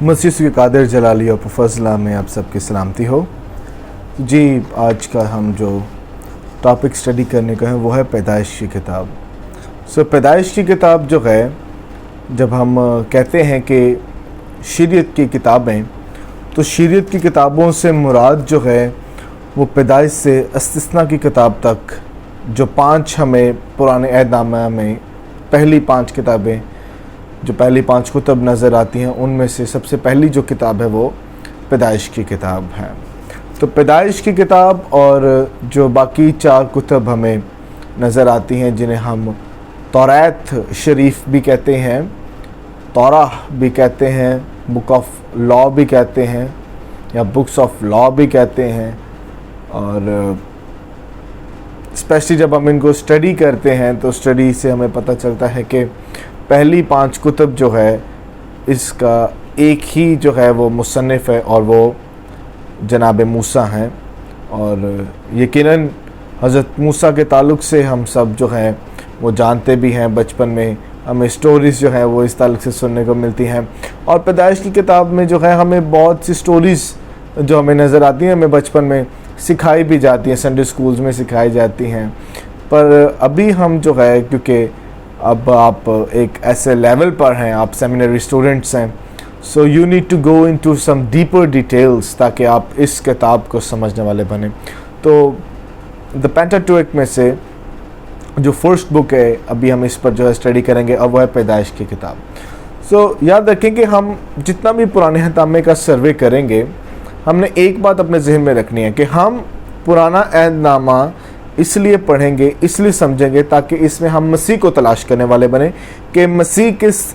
मसीह के कादिर जलाली और फजला में आप सबकी सलामती हो जी। आज का हम जो टॉपिक स्टडी करने का है वो है पैदाइश की किताब। पैदाइश की किताब जो है, जब हम कहते हैं कि शरीयत की किताबें, तो शरीयत की किताबों से मुराद जो है वो पैदाइश से इस्तिस्ना की किताब तक जो 5 हमें पुराने अहदनामा में पहली 5 किताबें, जो पहली 5 कुतब नज़र आती हैं, उनमें से सबसे पहली जो किताब है वो पैदाइश की किताब है। तो पैदाइश की किताब और जो बाकी 4 कुतब हमें नज़र आती हैं, जिन्हें हम तौरात शरीफ भी कहते हैं, तौराह भी कहते हैं, बुक ऑफ लॉ भी कहते हैं या बुक्स ऑफ लॉ भी कहते हैं, और स्पेशली जब हम इनको स्टडी करते हैं तो स्टडी से हमें पता चलता है कि पहली 5 कुतब जो है, इसका एक ही जो है वो मुसन्निफ़ है और वो जनाब मूसा हैं। और यकीनन हज़रत मूसा के ताल्लुक़ से हम सब जो हैं वो जानते भी हैं, बचपन में हमें स्टोरीज़ जो है वो इस ताल्लुक़ से सुनने को मिलती हैं। और पैदाइश की किताब में जो है हमें बहुत सी स्टोरीज़ जो हमें नज़र आती हैं, हमें बचपन में सिखाई भी जाती हैं, संडे स्कूल्स में सिखाई जाती हैं। पर अभी हम जो है, क्योंकि अब आप एक ऐसे लेवल पर हैं, आप सेमिनरी स्टूडेंट्स हैं, so you need to go into some deeper details ताकि आप इस किताब को समझने वाले बने। तो द पेंटाट्यूक में से जो फर्स्ट बुक है, अभी हम इस पर जो है स्टडी करेंगे, अब वह है पैदाइश की किताब। सो याद रखें कि हम जितना भी पुराने अहदनामे का सर्वे करेंगे, हमने एक बात अपने जहन में रखनी है कि हम पुराना अहदनामा इसलिए पढ़ेंगे, इसलिए समझेंगे ताकि इसमें हम मसीह को तलाश करने वाले बने कि मसीह किस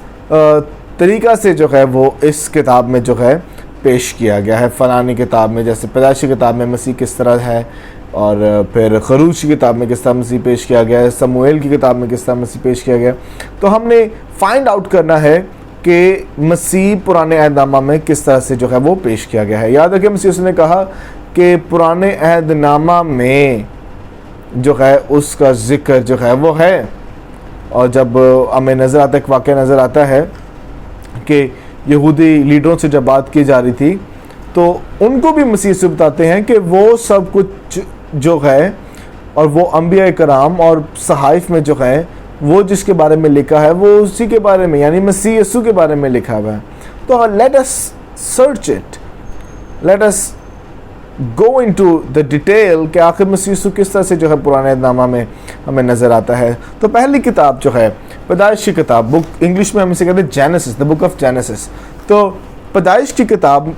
तरीक़ा से जो है वो इस किताब में जो है पेश किया गया है। फ़लानी किताब में, जैसे पैदाइश की किताब में मसीह किस तरह है, और फिर खरूज की किताब में किस तरह मसीह पेश किया गया है, समूएल की किताब में किस तरह मसीह पेश किया गया। तो हमने फाइंड आउट करना है कि मसीह पुराने अहदनामा में किस तरह से जो है वो पेश किया गया है। याद रखें, मसीह उसने कहा कि पुराने अहदनामा में जो है उसका ज़िक्र जो है वो है। और जब हमें नज़र आता है, एक वाक़या नज़र आता है कि यहूदी लीडरों से जब बात की जा रही थी, तो उनको भी मसीह से बताते हैं कि वो सब कुछ जो है, और वो अंबिया कराम और सहाइफ में जो है वो जिसके बारे में लिखा है वो उसी के बारे में, यानी मसीह यीशु के बारे में लिखा हुआ है। तो let us search it, let us go into the detail कि आखिर मसीह यीशु किस तरह से जो है पुराने अहदनामा में हमें नज़र आता है। तो पहली किताब जो है पैदाइश की किताब, बुक इंग्लिश में हम इसे कहते हैं genesis, the book of genesis. तो पैदाइश की किताब,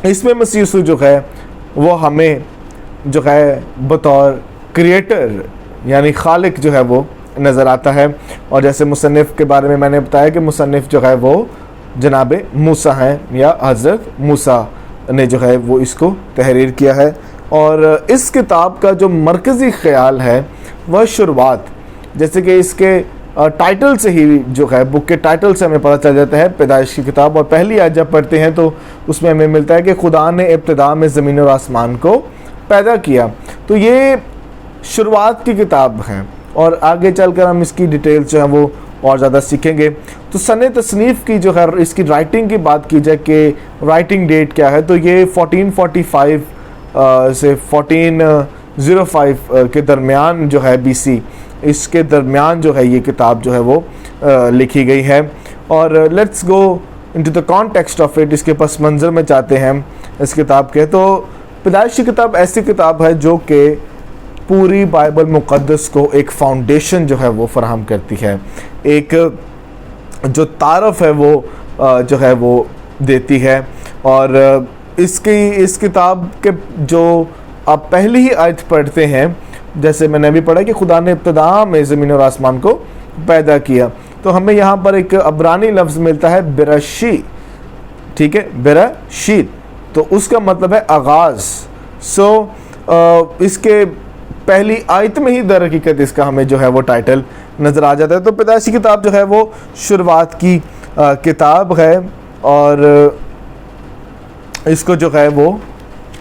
इसमें मसीह यीशु जो है वो हमें जो है बतौर क्रिएटर यानी खालिक जो है वो नज़र आता है। और जैसे मुसन्निफ़ के बारे में मैंने बताया कि मुसन्निफ़ जो है वो जनाब मूसा हैं, या हज़रत मूसा ने जो है वो इसको तहरीर किया है। और इस किताब का जो मरकज़ी ख़्याल है वह शुरुआत, जैसे कि इसके टाइटल से ही जो है, बुक के टाइटल से हमें पता चल जाता है पैदाइश की किताब। और पहली आयत जब पढ़ते हैं तो उसमें हमें मिलता है कि खुदा ने इब्तिदा में ज़मीन और आसमान को पैदा किया। तो ये शुरुआत की किताब है, और आगे चलकर हम इसकी डिटेल्स जो है वो और ज़्यादा सीखेंगे। तो सने तसनीफ़ की जो है, इसकी राइटिंग की बात की जाए कि राइटिंग डेट क्या है, तो ये 1445 से 1405 के दरमियान जो है BC, इसके दरमियान जो है ये किताब जो है वो लिखी गई है। और let's go into the context of it, इसके पस मंज़र में चाहते हैं इस किताब के। तो पैदाइश की किताब ऐसी किताब है जो कि पूरी बाइबल मुक़द्दस को एक फाउंडेशन जो है वो फराहम करती है, एक जो तारफ़ है वो जो है वो देती है। और इस किताब के जो आप पहली ही आयत पढ़ते हैं, जैसे मैंने अभी पढ़ा कि खुदा ने इब्तिदा में ज़मीन और आसमान को पैदा किया, तो हमें यहाँ पर एक अब्रानी लफ्ज़ मिलता है बिरशी, ठीक है, बिरशीत, तो उसका मतलब है आगाज़। इसके पहली आयत में ही दर हकीकत इसका हमें जो है वो टाइटल नज़र आ जाता है। तो पैदाइश की किताब जो है वो शुरुआत की किताब है, और इसको जो है वो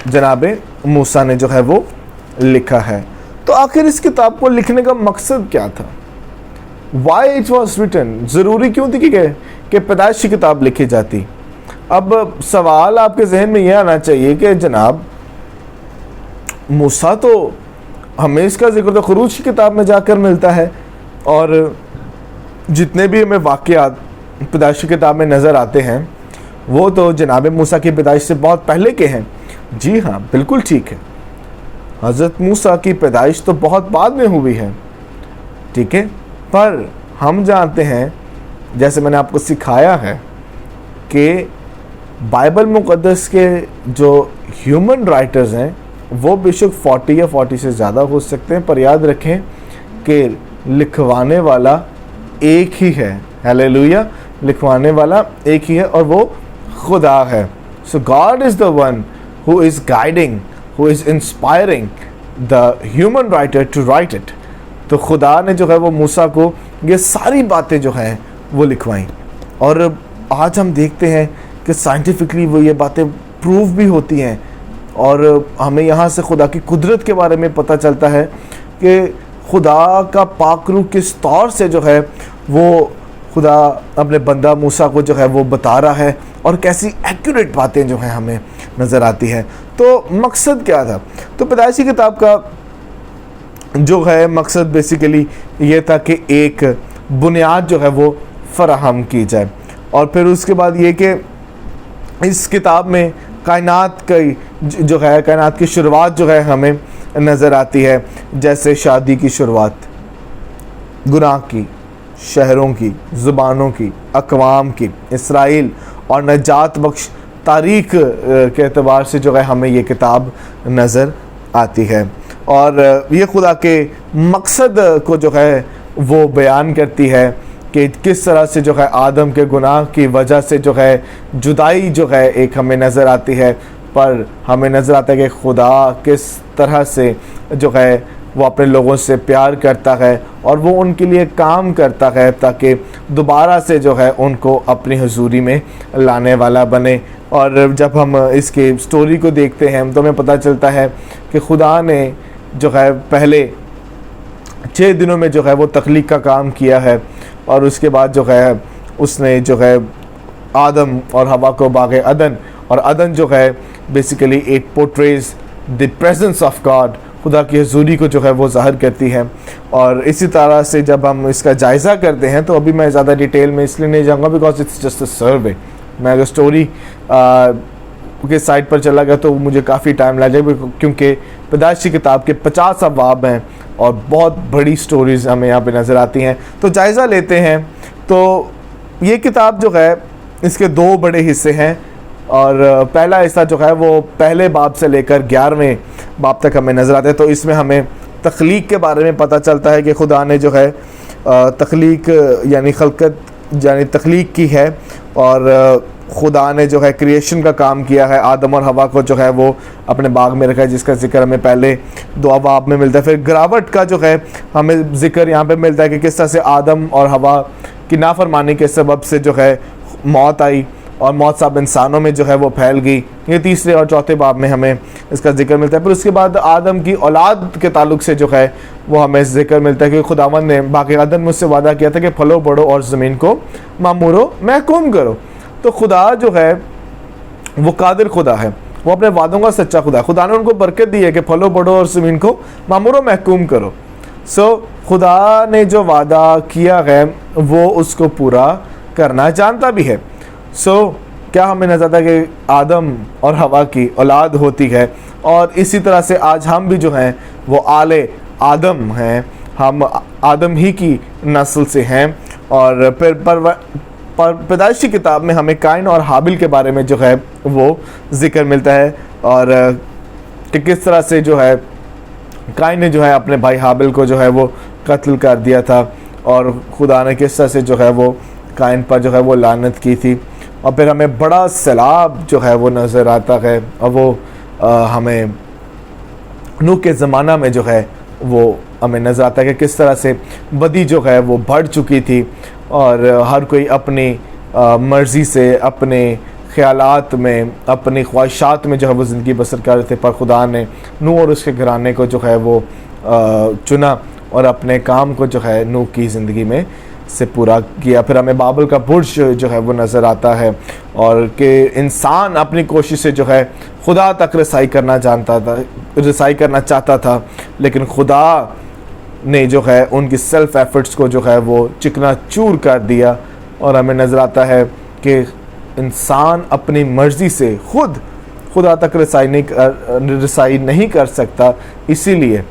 जनाब मूसा ने जो है वो लिखा है। तो आखिर इस किताब को लिखने का मकसद क्या था? वाई इट वॉज रिटन, ज़रूरी क्यों थी कि पैदाइश की किताब लिखी जाती? अब सवाल आपके जहन में यह आना चाहिए कि जनाब मूसा तो हमें इसका जिक्र तो खुरूज की किताब में जाकर मिलता है, और जितने भी हमें वाक़यात पैदाइश की किताब में नज़र आते हैं वो तो जनाब मूसा की पैदाइश से बहुत पहले के हैं। जी हाँ, बिल्कुल ठीक है, हज़रत मूसा की पैदाइश तो बहुत बाद में हुई है, ठीक है। पर हम जानते हैं, जैसे मैंने आपको सिखाया है, कि बाइबल मुक़द्दस के जो ह्यूमन राइटर्स हैं वो बेशक 40 या 40 से ज़्यादा हो सकते हैं, पर याद रखें कि लिखवाने वाला एक ही है। हालेलुया, लिखवाने वाला एक ही है और वो खुदा है। So God is the one who is guiding, who is inspiring the human writer to write it. तो खुदा ने जो है वो मूसा को ये सारी बातें जो हैं वो लिखवाई, और आज हम देखते हैं कि साइंटिफिकली वो ये बातें प्रूव भी होती हैं, और हमें यहाँ से खुदा की कुदरत के बारे में पता चलता है कि खुदा का पाकरू किस तौर से जो है वो खुदा अपने बंदा मूसा को जो है वो बता रहा है, और कैसी एक्यूरेट बातें जो हैं हमें नज़र आती हैं। तो मकसद क्या था? तो पैदाइश की किताब का जो है मकसद बेसिकली ये था कि एक बुनियाद जो है वो फराहम की जाए, और फिर उसके बाद ये कि इस किताब में कायनात की जो है कायनात की शुरुआत जो है हमें नज़र आती है, जैसे शादी की शुरुआत, गुनाह की, शहरों की, ज़ुबानों की, अक़वाम की, इसराइल और नजात बख्श तारीख़ के एतबार से जो है हमें ये किताब नज़र आती है, और ये खुदा के मकसद को जो है वो बयान करती है कि किस तरह से जो है आदम के गुनाह की वजह से जो है जुदाई जो है एक हमें नज़र आती है, पर हमें नज़र आता है कि खुदा किस तरह से जो है वो अपने लोगों से प्यार करता है और वो उनके लिए काम करता है ताकि दोबारा से जो है उनको अपनी हुजूरी में लाने वाला बने। और जब हम इसके स्टोरी को देखते हैं तो हमें पता चलता है कि खुदा ने जो है पहले 6 दिनों में जो है वो तख्लीक का काम किया है, और उसके बाद जो है उसने जो है आदम और हवा को बाग़े अदन, और अदन जो है basically it portrays the presence of God, खुदा की हुजूरी को जो है वो ज़ाहिर करती है। और इसी तरह से जब हम इसका जायज़ा करते हैं, तो अभी मैं ज़्यादा डिटेल में इसलिए नहीं जाऊँगा बिकॉज इट्स जस्ट अ सर्वे। मैं अगर स्टोरी के साइट पर चला गया तो मुझे काफ़ी टाइम लगेगा, क्योंकि पैदाइश की किताब के 50 अबवाब हैं और बहुत बड़ी स्टोरीज़ हमें यहाँ पे नज़र आती हैं। तो जायज़ा लेते हैं। तो ये किताब जो है इसके 2 बड़े हिस्से हैं, और पहला हिस्सा जो है वो पहले बाब से लेकर 11वें बाब तक हमें नज़र आता है। तो इसमें हमें तख्लीक के बारे में पता चलता है कि खुदा ने जो है तख्लीक यानी खलकत यानी तख्लीक की है, और खुदा ने जो है क्रिएशन का काम किया है। आदम और हवा को जो है वो अपने बाग में रखा है, जिसका जिक्र हमें पहले 2 अबवाब में मिलता है। फिर गिरावट का जो है हमें जिक्र यहाँ पे मिलता है कि किस तरह से आदम और हवा की नाफरमानी के सबब से जो है मौत आई, और मौत सब इंसानों में जो है वो फैल गई। ये 3 और 4 बाब में हमें इसका जिक्र मिलता है। फिर उसके बाद आदम की औलाद के ताल्लुक से जो है वो हमें जिक्र मिलता है कि खुदावंद ने बाक़ी अदन मुझसे वादा किया था कि फलो बढ़ो और ज़मीन को मामूरो महकूम करो। तो खुदा जो है वो कादिर खुदा है, वो अपने वादों का सच्चा खुदा है। खुदा ने उनको बरकत दी है कि फलो बढ़ो और ज़मीन को मामूरो महकूम करो। सो खुदा ने जो वादा किया है वो उसको पूरा करना जानता भी है। क्या हमें नज़र आता है कि आदम और हवा की औलाद होती है, और इसी तरह से आज हम भी जो हैं वो आले आदम हैं, हम आदम ही की नस्ल से हैं। और फिर पैदाइश की किताब में हमें काइन और हाबिल के बारे में जो है वो जिक्र मिलता है, और कि किस तरह से जो है काइन ने जो है अपने भाई हाबिल को जो है वो कत्ल कर दिया था, और खुदा ने किस तरह से जो है वो काइन पर जो है वो लानत की थी। और फिर हमें बड़ा सैलाब जो है वो नज़र आता है, और वो हमें नूह के ज़माना में जो है वो हमें नज़र आता है कि किस तरह से बदी जो है वो बढ़ चुकी थी, और हर कोई अपनी मर्ज़ी से अपने ख़यालात में अपनी ख्वाहिशात में जो है वो ज़िंदगी बसर कर रहे थे। पर खुदा ने नूह और उसके घराने को जो है वो चुना, और अपने काम को जो है नूह की ज़िंदगी में से पूरा किया। फिर हमें बाबल का बुर्ज जो है वो नज़र आता है, और कि इंसान अपनी कोशिश से जो है खुदा तक रसाई करना चाहता था, लेकिन खुदा ने जो है उनकी सेल्फ एफर्ट्स को जो है वो चिकना चूर कर दिया। और हमें नज़र आता है कि इंसान अपनी मर्ज़ी से खुदा तक रसाई नहीं कर सकता, इसीलिए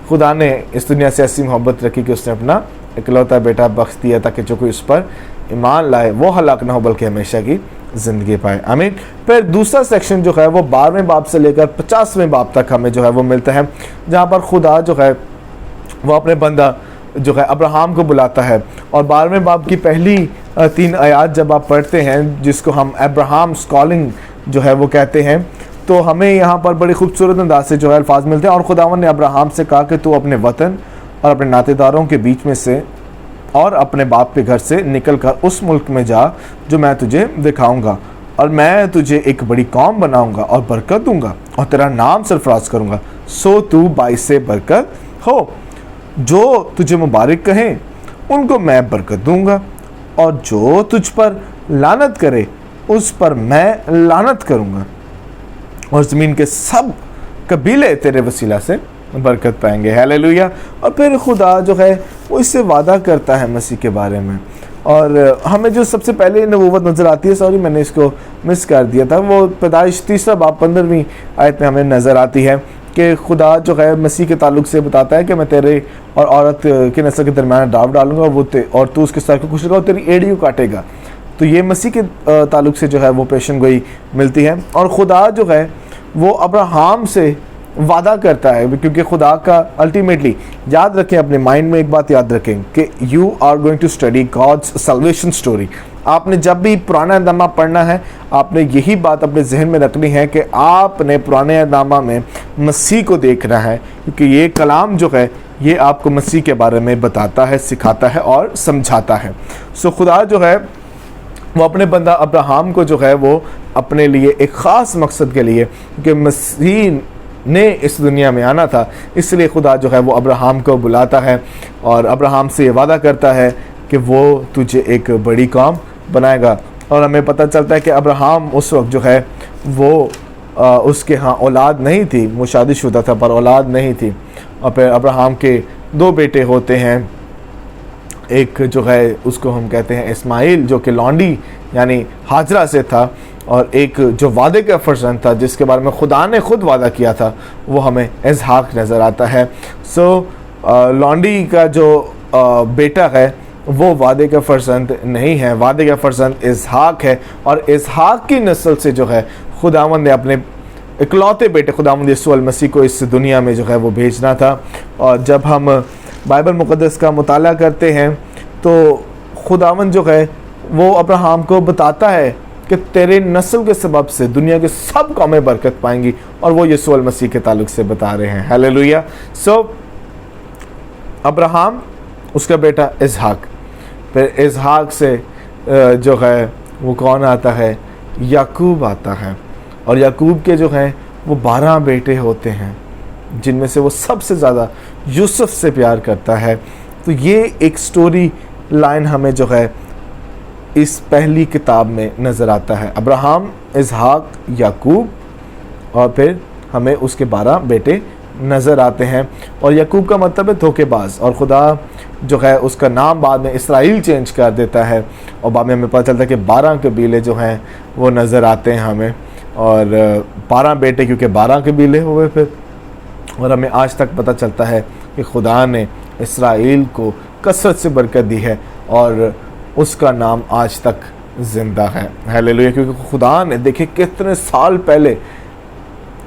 खुदा ने इस दुनिया से ऐसी मोहब्बत रखी कि उसने अपना इकलौता बेटा बख्श दिया, ताकि जो कोई उस पर ईमान लाए वो हलाक ना हो बल्कि हमेशा की ज़िंदगी पाए। आमीन। फिर दूसरा सेक्शन जो है वो 12वें बाब से लेकर 50वें बाब तक हमें जो है वो मिलता है, जहाँ पर खुदा जो है वो अपने बंदा जो है अब्राहम को बुलाता है। और 12वें बाब की पहली 3 आयत जब आप पढ़ते हैं, जिसको हम अब्राहम कॉलिंग जो है वो कहते हैं, तो हमें यहाँ पर बड़ी खूबसूरत अंदाज से जो है अल्फाज मिलते हैं। और खुदावन ने अब्राहम से कहा कि तू अपने वतन और अपने नातेदारों के बीच में से और अपने बाप के घर से निकल कर उस मुल्क में जा जो मैं तुझे दिखाऊंगा, और मैं तुझे एक बड़ी कौम बनाऊंगा और बरकत दूंगा और तेरा नाम सरफराज करूंगा, सो तू बाइसे बरकत हो। जो तुझे मुबारक कहें उनको मैं बरकत दूंगा, और जो तुझ पर लानत करे उस पर मैं लानत करूंगा, और ज़मीन के सब कबीले तेरे वसीला से बरकत पाएंगे। हालेलुया। और फिर खुदा जो है वो इससे वादा करता है मसीह के बारे में, और हमें जो सबसे पहले नबूवत नज़र आती है, सॉरी मैंने इसको मिस कर दिया था, वो पैदाइश 3 बाब 15वीं आयत में हमें नज़र आती है कि खुदा जो है मसीह के ताल्लुक से बताता है कि मैं तेरे और औरत के नस्ल के दरमियान डाव डालूंगा, और तू उसके सर को कुचलेगा और तेरी एड़ी को काटेगा। तो ये मसीह के ताल्लुक से जो है वो पेशन गोई मिलती है। और खुदा जो है वो अब्राहम से वादा करता है, क्योंकि खुदा का अल्टीमेटली, याद रखें अपने माइंड में एक बात याद रखें कि you are going to study God's salvation story. आपने जब भी पुराना नामा पढ़ना है, आपने यही बात अपने जहन में रखनी है कि आपने पुराने नामा में मसीह को देखना है, क्योंकि ये कलाम जो है ये आपको मसीह के बारे में बताता है, सिखाता है और समझाता है। सो खुदा जो है वो अपने बंदा अब्राहम को जो है वो अपने लिए एक ख़ास मकसद के लिए, क्योंकि मसीह ने इस दुनिया में आना था, इसलिए खुदा जो है वो अब्राहम को बुलाता है और अब्राहम से ये वादा करता है कि वो तुझे एक बड़ी कौम बनाएगा। और हमें पता चलता है कि अब्राहम उस वक्त जो है वो उसके यहाँ औलाद नहीं थी, वो शादीशुदा था पर औलाद नहीं थी। और फिर अब्राहम के 2 बेटे होते हैं, एक जो है उसको हम कहते हैं इस्माइल जो कि लौंडी यानी हाजरा से था, और एक जो वादे का फर्जंद था जिसके बारे में खुदा ने खुद वादा किया था, वो हमें इसहाक नज़र आता है। सो लौंडी का जो बेटा है वो वादे का फर्जंद नहीं है, वादे का फर्जंद इसहाक है, और इसहाक की नस्ल से जो है खुदावंद ने अपने इकलौते बेटे खुदावंद यीशु मसीह को इस दुनिया में जो है वो भेजना था। और जब हम बाइबल मुक़द्दस का मुताला करते हैं तो खुदावंद जो है वो अब्राहम को बताता है कि तेरे नस्ल के सबब से दुनिया के सब कौमें बरकत पाएंगी, और वो यीशु मसीह के ताल्लुक से बता रहे हैं। हालेलुया। सो अब्राहम, उसका बेटा इसहाक, फिर इसहाक से जो है वो कौन आता है, याकूब आता है, और याकूब के जो हैं वो 12 बेटे होते हैं, जिनमें से वो सबसे ज़्यादा यूसुफ से प्यार करता है। तो ये एक स्टोरी लाइन हमें जो है इस पहली किताब में नज़र आता है, अब्राहम, इसहाक, याकूब, और फिर हमें उसके 12 बेटे नज़र आते हैं। और याकूब का मतलब है धोखेबाज, और खुदा जो है उसका नाम बाद में इसराइल चेंज कर देता है, और बाद में हमें पता चलता है कि 12 कबीले जो हैं वो नज़र आते हैं हमें, और 12 बेटे क्योंकि 12 कबीले हुए फिर। और हमें आज तक पता चलता है कि खुदा ने इसराइल को कसरत से बरकत दी है, और उसका नाम आज तक ज़िंदा है। हालेलुया। क्योंकि खुदा ने देखिए कितने साल पहले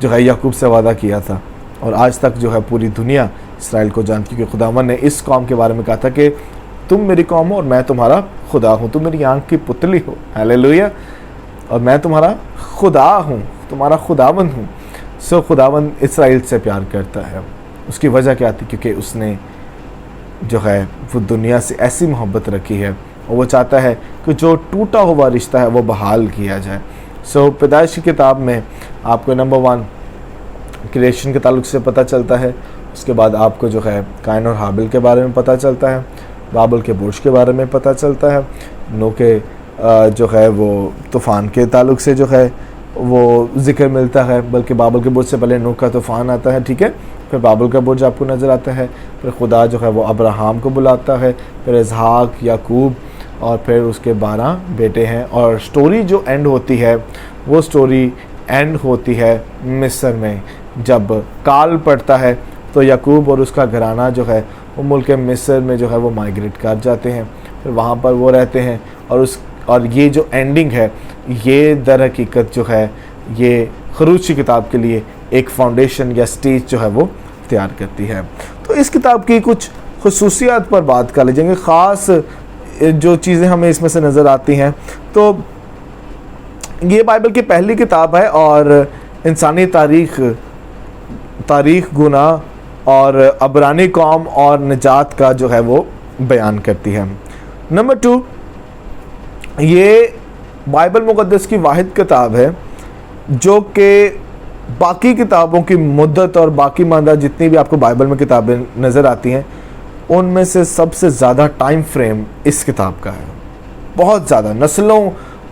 जो है याकूब से वादा किया था, और आज तक जो है पूरी दुनिया इसराइल को जानती है, क्योंकि खुदावन ने इस कौम के बारे में कहा था कि तुम मेरी कौम हो और मैं तुम्हारा खुदा हूँ, तुम मेरी आँख की पुतली हो। हालेलुया। और मैं तुम्हारा खुदा हूँ, तुम्हारा खुदावंद हूँ। सो खुदावंद इसराइल से प्यार करता है। उसकी वजह क्या थी? क्योंकि उसने जो है वो दुनिया से ऐसी मोहब्बत रखी है, और वो चाहता है कि जो टूटा हुआ रिश्ता है वो बहाल किया जाए। सो पैदाइश की किताब में आपको नंबर 1 क्रिएशन के ताल्लुक से पता चलता है, उसके बाद आपको जो है कायन और हाबिल के बारे में पता चलता है, बाबल के बुर्ज के बारे में पता चलता है, नूह के जो है वो तूफ़ान के ताल्लुक से जो है वो ज़िक्र मिलता है, बल्कि बाबल के बुर्ज से पहले नूह का तूफ़ान आता है, ठीक है। फिर बाबल का बुर्ज आपको नज़र आता है, फिर खुदा जो है वो अब्राहम को बुलाता है, फिर इसहाक, याकूब और फिर उसके 12 बेटे हैं। और स्टोरी जो एंड होती है वो स्टोरी एंड होती है मिस्र में। जब काल पड़ता है तो याकूब और उसका घराना जो है वो मुल्क मिस्र में जो है वो माइग्रेट कर जाते हैं, फिर वहाँ पर वो रहते हैं। और ये जो एंडिंग है ये दर हकीकत जो है ये खरूज की किताब के लिए एक फाउंडेशन या स्टेज जो है वो तैयार करती है। तो इस किताब की कुछ खुसूसियात पर बात कर लीजिए, ख़ास जो चीज़ें हमें इसमें से नज़र आती हैं। तो ये बाइबल की पहली किताब है और इंसानी तारीख़ गुनाह और अबरानी कौम और निजात का जो है वो बयान करती है। नंबर 2, ये बाइबल मुक़द्दस की वाहिद किताब है जो कि बाकी किताबों की मुद्दत और बाकी मानदा जितनी भी आपको बाइबल में किताबें नज़र आती हैं उनमें से सबसे ज़्यादा टाइम फ्रेम इस किताब का है। बहुत ज़्यादा नस्लों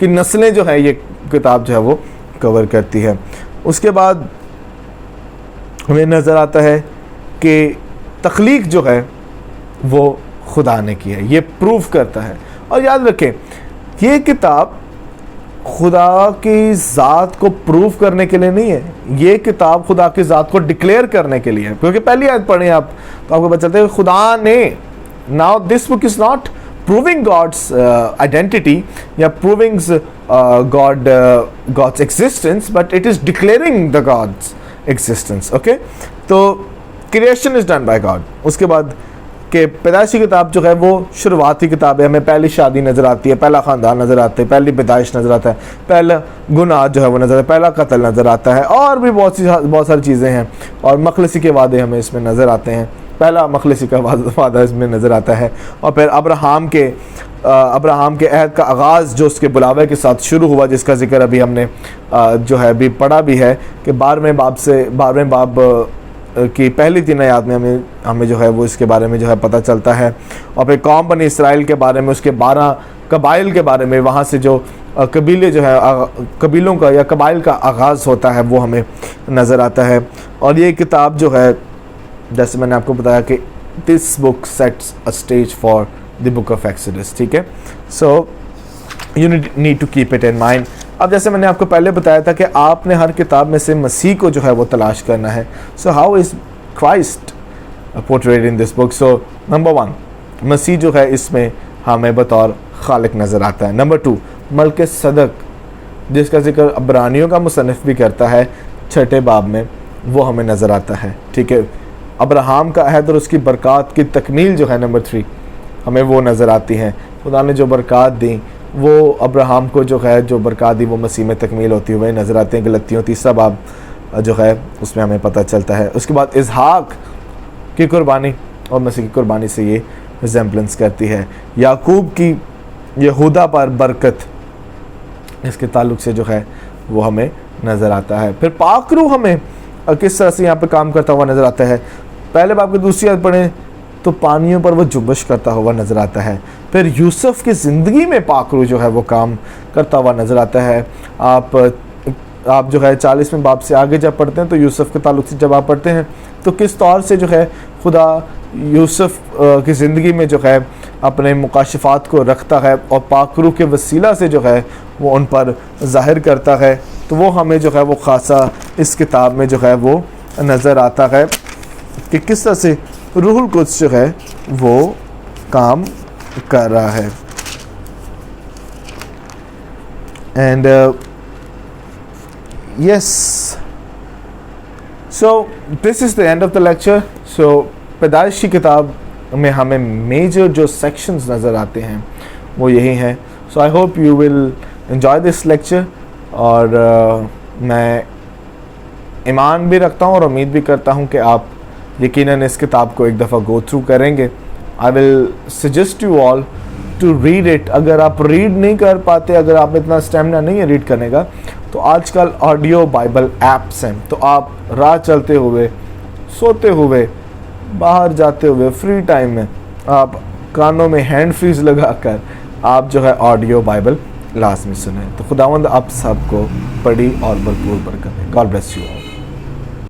की नस्लें जो है ये किताब जो है वो कवर करती है। उसके बाद हमें नज़र आता है कि तख्लीक जो है वो खुदा ने की है, ये प्रूव करता है। और याद रखें ये किताब खुदा की ज़ात को प्रूव करने के लिए नहीं है, ये किताब खुदा की ज़ात को डिक्लेयर करने के लिए है। क्योंकि पहली आयत पढ़ें आप तो आपको पता चलता है खुदा ने, now this book is not proving God's identity या proving God's existence, but it is declaring the God's existence. Okay, तो creation is done by God. उसके बाद कि पैदाइश की किताब जो है वो शुरुआती किताब है, हमें पहली शादी नज़र आती है, पहला ख़ानदान नज़र आता है, पहली पैदाइश नज़र आता है, पहला गुनाह जो है वो नज़र आता है, पहला कत्ल नज़र आता है, और भी बहुत सारी चीज़ें हैं। और मखलसी के वादे हमें इसमें नज़र आते हैं, पहला मखलसी का वादा इसमें नज़र आता है। और फिर अब्राहम के अहद का आगाज़ जो उसके बुलावे के साथ शुरू हुआ, जिसका जिक्र अभी हमने जो है अभी पढ़ा भी है कि 12वें बाब की पहली 3 आयत में हमें जो है वो इसके बारे में जो है पता चलता है। और फिर कौम बनी इसराइल के बारे में, उसके 12 कबाइल के बारे में, वहाँ से जो कबीले जो है कबीलों का या कबाइल का आगाज़ होता है वो हमें नज़र आता है। और ये किताब जो है जैसे मैंने आपको बताया कि this book sets a stage for the book of Exodus, ठीक है। So you need to keep it in mind. अब जैसे मैंने आपको पहले बताया था कि आपने हर किताब में से मसीह को जो है वो तलाश करना है। So how is Christ portrayed in this book? So number 1, मसीह जो है इसमें हमें बतौर खालिक नज़र आता है। नंबर 2, मल्क सदक जिसका जिक्र अब्रानियों का मुसन्निफ भी करता है 6 बाब में, वो हमें नज़र आता है, ठीक है। अब्राहम का अहद और उसकी बरक़ात की तकमील जो है नंबर 3 हमें वो नज़र आती हैं। खुदा ने जो बरक़ात दी वो अब्राहम को जो है जो बरक़ात दी वो मसीह में तकमील होती हुई नज़र आते हैं। गलतियों 3 बाब जो है उसमें हमें पता चलता है। उसके बाद इसहाक की कुर्बानी और मसीह की कुर्बानी से ये रिजेम्बलेंस करती है। याकूब की यहूदा पर बरकत इसके ताल्लुक से जो है वो हमें नज़र आता है। फिर पाक रूह हमें किस तरह से यहाँ पे काम करता हुआ नज़र आता है। पहले बाब की दूसरी आयत पढ़ें तो पानियों पर वो जुम्बश करता हुआ नज़र आता है। फिर यूसुफ की ज़िंदगी में पाक रूह जो है वो काम करता हुआ नज़र आता है। आप जो है 40वें बाब से आगे जब पढ़ते हैं तो यूसुफ के ताल्लुक से जब आप पढ़ते हैं तो किस तौर से जो है खुदा यूसुफ की ज़िंदगी में जो है अपने मुकाशफात को रखता है और पाक रूह के वसीला से जो है वो उन पर ज़ाहिर करता है। तो वो हमें जो है वो ख़ासा इस किताब में जो है वो नज़र आता है कि किस तरह से रूहुल कुद्स जो है वो काम कर रहा है। And yes, so this is the end of the lecture. So पैदाइश की किताब में हमें मेजर जो सेक्शंस नज़र आते हैं वो यही हैं। So I hope you will enjoy this lecture. और मैं ईमान भी रखता हूँ और उम्मीद भी करता हूँ कि आप यकीनन इस किताब को एक दफ़ा गो थ्रू करेंगे। I will suggest you all to read it. अगर आप रीड नहीं कर पाते, अगर आप इतना स्टेमिना नहीं है रीड करने का, तो आजकल ऑडियो बाइबल ऐप्स हैं, तो आप राह चलते हुए, सोते हुए, बाहर जाते हुए, फ्री टाइम में आप कानों में हैंड फ्रीज लगाकर आप जो है ऑडियो बाइबल लाजमी सुने। तो खुदावंद आप सबको बड़ी और भरपूर बरकत है। God bless you.